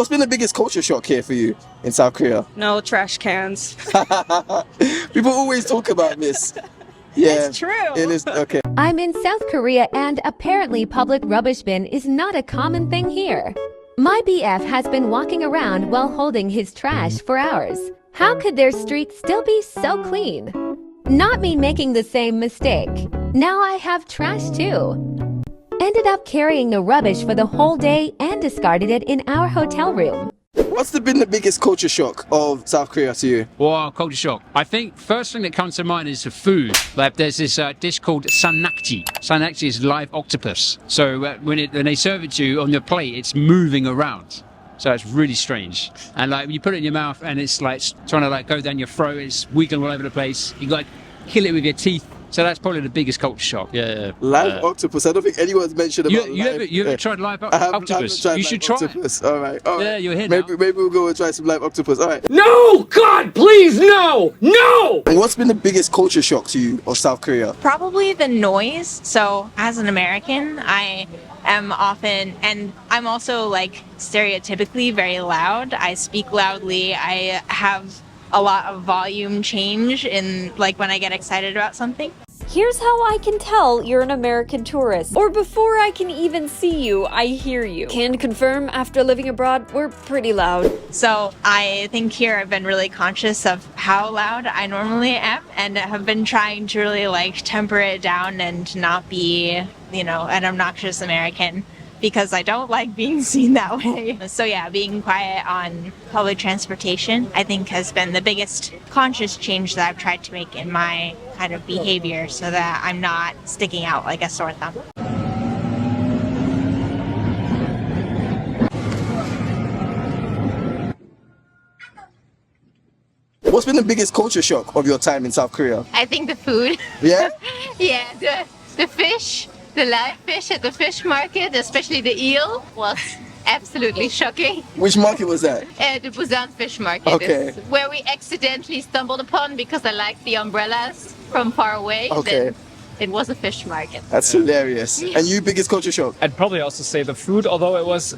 What's been the biggest culture shock here for you in South Korea? No trash cans. People always talk about this. Yeah, It's true. It is okay. I'm in South Korea and apparently public rubbish bin is not a common thing here. My BF has been walking around while holding his trash for hours. How could their street still be so clean? Not me making the same mistake. Now I have trash too. Ended up carrying the rubbish for the whole day and discarded it in our hotel room. What's been the biggest culture shock of South Korea to you? Wow, culture shock. I think first thing that comes to mind is the food. Like there's this dish called sannakji. Sannakji is live octopus. So when they serve it to you on your plate, it's moving around. So it's really strange. And like you put it in your mouth and it's like trying to like go down your throat. It's wiggling all over the place. You got to kill it with your teeth. So that's probably the biggest culture shock. Yeah. Live octopus. I don't think anyone's mentioned about you ever tried live octopus? I you should try octopus. All right. Yeah, you're here maybe we'll go and try some live octopus. All right. No! God, please, no! No! And what's been the biggest culture shock to you of South Korea? Probably the noise. So as an American, I am often, and I'm also like stereotypically very loud. I speak loudly. I have a lot of volume change in like when I get excited about something. Here's how I can tell you're an American tourist. Or before I can even see you, I hear you. Can confirm after living abroad, we're pretty loud. So I think here I've been really conscious of how loud I normally am and have been trying to really like temper it down and not be, you know, an obnoxious American, because I don't like being seen that way. So yeah, being quiet on public transportation, I think has been the biggest conscious change that I've tried to make in my kind of behavior so that I'm not sticking out like a sore thumb. What's been the biggest culture shock of your time in South Korea? I think the food. Yeah? Yeah, the fish, the live fish at the fish market, especially the eel, was absolutely shocking. Which market was that? The Busan fish market Okay. is where we accidentally stumbled upon because I liked the umbrellas from far away. Okay. Then it was a fish market. That's hilarious. And you, biggest culture shock? I'd probably also say the food, although it was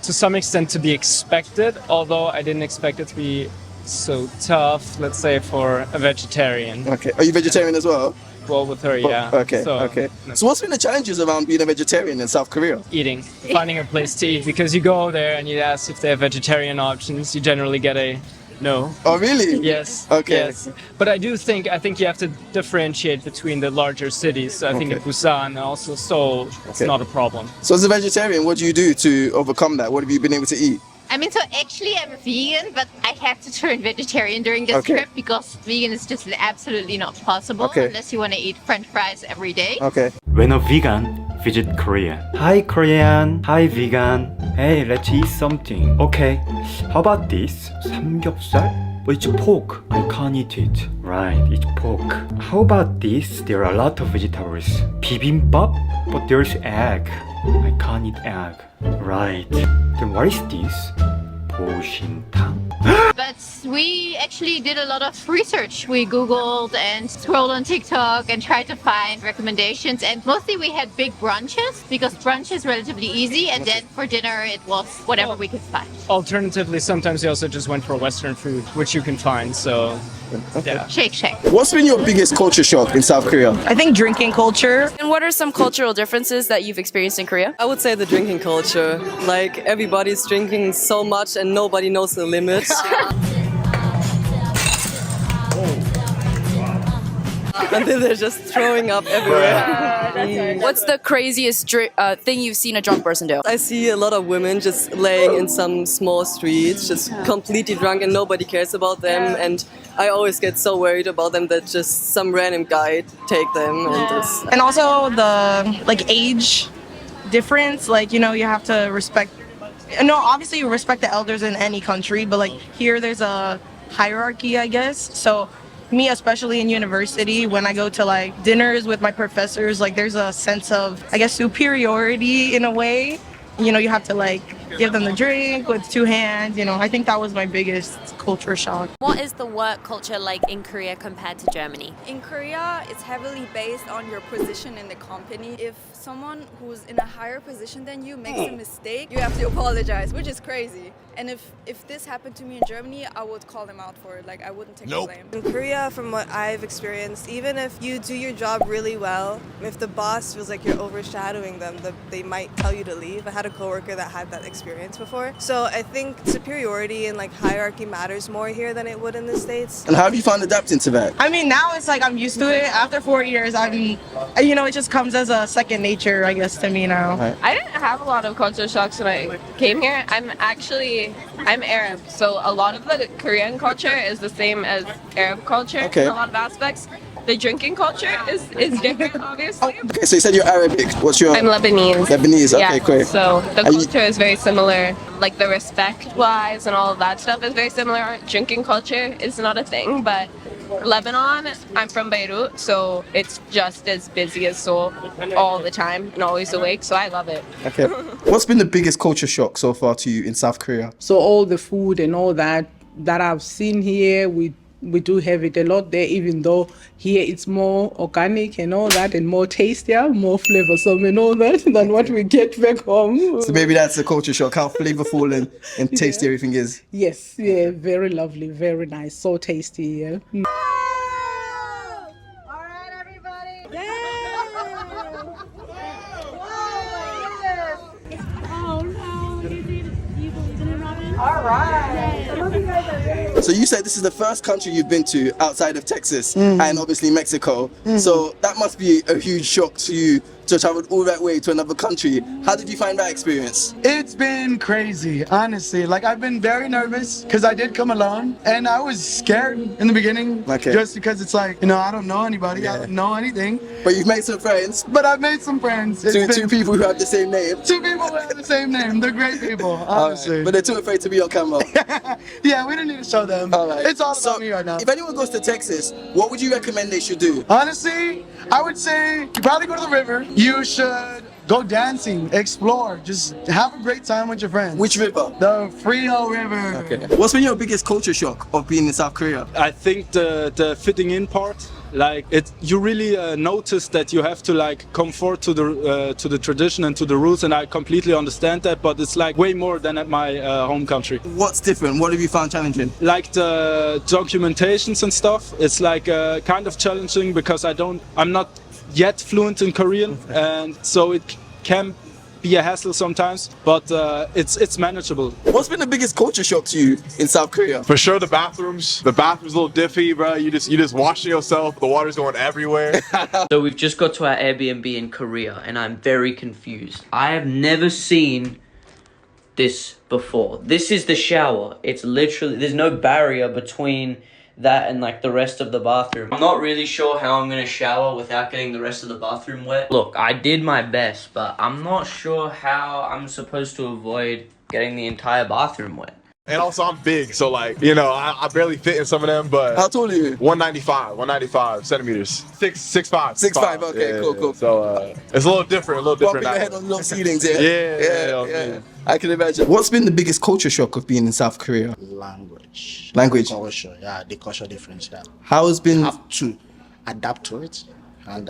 to some extent to be expected, although I didn't expect it to be so tough, let's say, for a vegetarian. Okay. Are you vegetarian as well? Well, with her, yeah. Okay, So, okay. So what's been the challenges around being a vegetarian in South Korea? Eating, finding a place to eat, because you go there and you ask if they have vegetarian options, you generally get a no. Oh, really? Yes. Okay. Yes. But I think you have to differentiate between the larger cities. So I think in Busan and also Seoul, it's not a problem. So as a vegetarian, what do you do to overcome that? What have you been able to eat? I mean, so actually I'm a vegan, but I had to turn vegetarian during this Okay. trip because vegan is just absolutely not possible Okay. unless you want to eat French fries every day. Okay. When a vegan visit Korea. Hi Korean, hi vegan. Hey, let's eat something. Okay, how about this? 삼겹살? But it's pork. I can't eat it. Right, it's pork. How about this? There are a lot of vegetables. Bibimbap? But there's egg. I can't eat egg. Right. Then what is this? 보신탕? But we actually did a lot of research. We Googled and scrolled on TikTok and tried to find recommendations. And mostly we had big brunches because brunch is relatively easy. And then for dinner, it was whatever we could find. Alternatively, sometimes we also just went for Western food, which you can find. So, yeah. Shake Shack. What's been your biggest culture shock in South Korea? I think drinking culture. And what are some cultural differences that you've experienced in Korea? I would say the drinking culture. Like everybody's drinking so much and nobody knows the limits. And then they're just throwing up everywhere. What's the craziest thing you've seen a drunk person do? I see a lot of women just laying in some small streets, just completely drunk and nobody cares about them. And I always get so worried about them that just some random guy take them. And also the like age difference, like, you know, you have to respect, no, obviously you respect the elders in any country, but like here there's a hierarchy, I guess. So me, especially in university, when I go to like dinners with my professors, like there's a sense of, I guess, superiority in a way. You know, you have to like give them the drink with two hands. You know, I think that was my biggest culture shock. What is the work culture like in Korea compared to Germany? In Korea, it's heavily based on your position in the company. If someone who's in a higher position than you makes a mistake, you have to apologize, which is crazy. And if this happened to me in Germany, I would call them out for it. Like, I wouldn't take the blame. In Korea, from what I've experienced, even if you do your job really well, if the boss feels like you're overshadowing them, they might tell you to leave. I had a coworker that had that experience before. So I think superiority and like hierarchy matters more here than it would in the States. And how have you found adapting to that? I mean, now it's like I'm used to it. After 4 years, it just comes as a second nature, I guess, to me now. Right. I didn't have a lot of culture shocks when I came here. I'm Arab, so a lot of the Korean culture is the same as Arab culture in a lot of aspects. The drinking culture is different, obviously. Okay, so you said you're Arabic. What's your... I'm Lebanese. Lebanese, okay, yeah, great. So the culture is very similar. Like the respect-wise and all of that stuff is very similar. Drinking culture is not a thing, but Lebanon, I'm from Beirut, so it's just as busy as Seoul all the time and always awake, so I love it. Okay. What's been the biggest culture shock so far to you in South Korea? So all the food and all that I've seen here, we do have it a lot there, even though here it's more organic and all that and more tastier, more flavorsome and all that than what we get back home. So maybe that's a culture shock, how flavorful and tasty everything is. Yes, yeah, very lovely, very nice, so tasty, yeah. So you said this is the first country you've been to outside of Texas and obviously Mexico. So that must be a huge shock to you to travel all that way to another country. How did you find that experience? It's been crazy, honestly. Like, I've been very nervous because I did come alone and I was scared in the beginning. Okay. Just because it's like, I don't know anybody, I don't know anything. But you've made some friends. But I've made some friends. Two people who have the same name. Two people who have the same name. They're great people, honestly. Right. But they're too afraid to be on camera. Yeah, we don't need to show them. Right. It's all about me right now. If anyone goes to Texas, what would you recommend they should do? Honestly, I would say you probably go to the river. You should go dancing, explore, just have a great time with your friends. Which river? The Frio River. Okay. What's been your biggest culture shock of being in South Korea? I think the fitting in part. Like you really notice that you have to like conform to the tradition and to the rules, and I completely understand that. But it's like way more than at my home country. What's different? What have you found challenging? Like the documentations and stuff. It's like kind of challenging because I'm not yet fluent in Korean, and so it can be a hassle sometimes, but it's manageable. What's been the biggest culture shock to you in South Korea? For sure, the bathrooms. The bathroom's a little diffy, bro. You just washing yourself. The water's going everywhere. So we've just got to our Airbnb in Korea, and I'm very confused. I have never seen this before. This is the shower. It's literally, there's no barrier between that and like the rest of the bathroom. I'm not really sure how I'm gonna shower without getting the rest of the bathroom wet. Look, I did my best, but I'm not sure how I'm supposed to avoid getting the entire bathroom wet. And also, I'm big, so like, I barely fit in some of them, but... How tall are you? 195 centimeters. 6'5". 6'5", okay, yeah, cool. So, it's a little different Bumping your head on low ceilings, yeah? Yeah. I can imagine. What's been the biggest culture shock of being in South Korea? Language. Culture, yeah, the culture difference, yeah. How has been... You have to adapt to it, and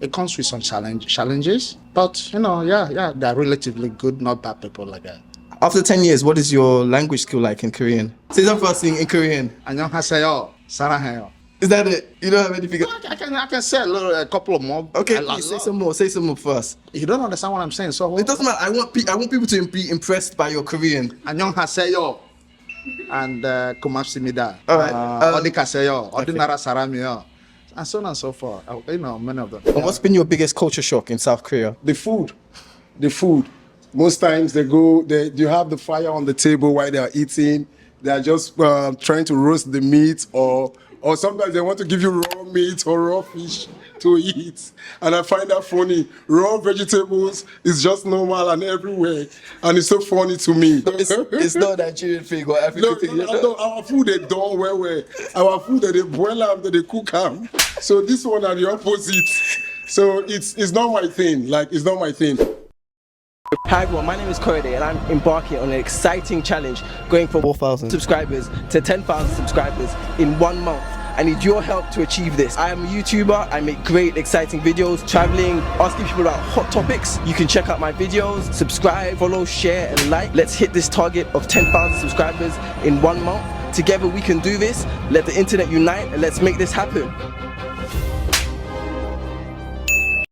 it comes with some challenges, but, they're relatively good, not bad people like that. After 10 years, what is your language skill like in Korean? Say some first thing in Korean. 안녕하세요. 사랑해요. Is that it? You don't have anything? I can say a couple of more. Okay, please, say some more. Say some more first. You don't understand what I'm saying, so it doesn't matter. I want people to be impressed by your Korean. 안녕하세요. And 고맙습니다. All right. 어디 가세요? 어디 나라 사람이요? And so on and so forth. Many of them. And what's been your biggest culture shock in South Korea? The food. Most times you have the fire on the table while they are eating. They are just trying to roast the meat, or sometimes they want to give you raw meat or raw fish to eat. And I find that funny. Raw vegetables is just normal and everywhere. And it's so funny to me. It's not a Nigerian thing or African thing. No, our food they don't well. Our food they boil them, they cook them. So this one are the opposite. So it's not my thing. It's not my thing. Hi everyone, my name is Korede and I'm embarking on an exciting challenge going from 4,000 subscribers to 10,000 subscribers in 1 month. I need your help to achieve this. I am a YouTuber. I make great, exciting videos, traveling, asking people about hot topics. You can check out my videos, subscribe, follow, share, and like. Let's hit this target of 10,000 subscribers in 1 month. Together we can do this. Let the internet unite and let's make this happen.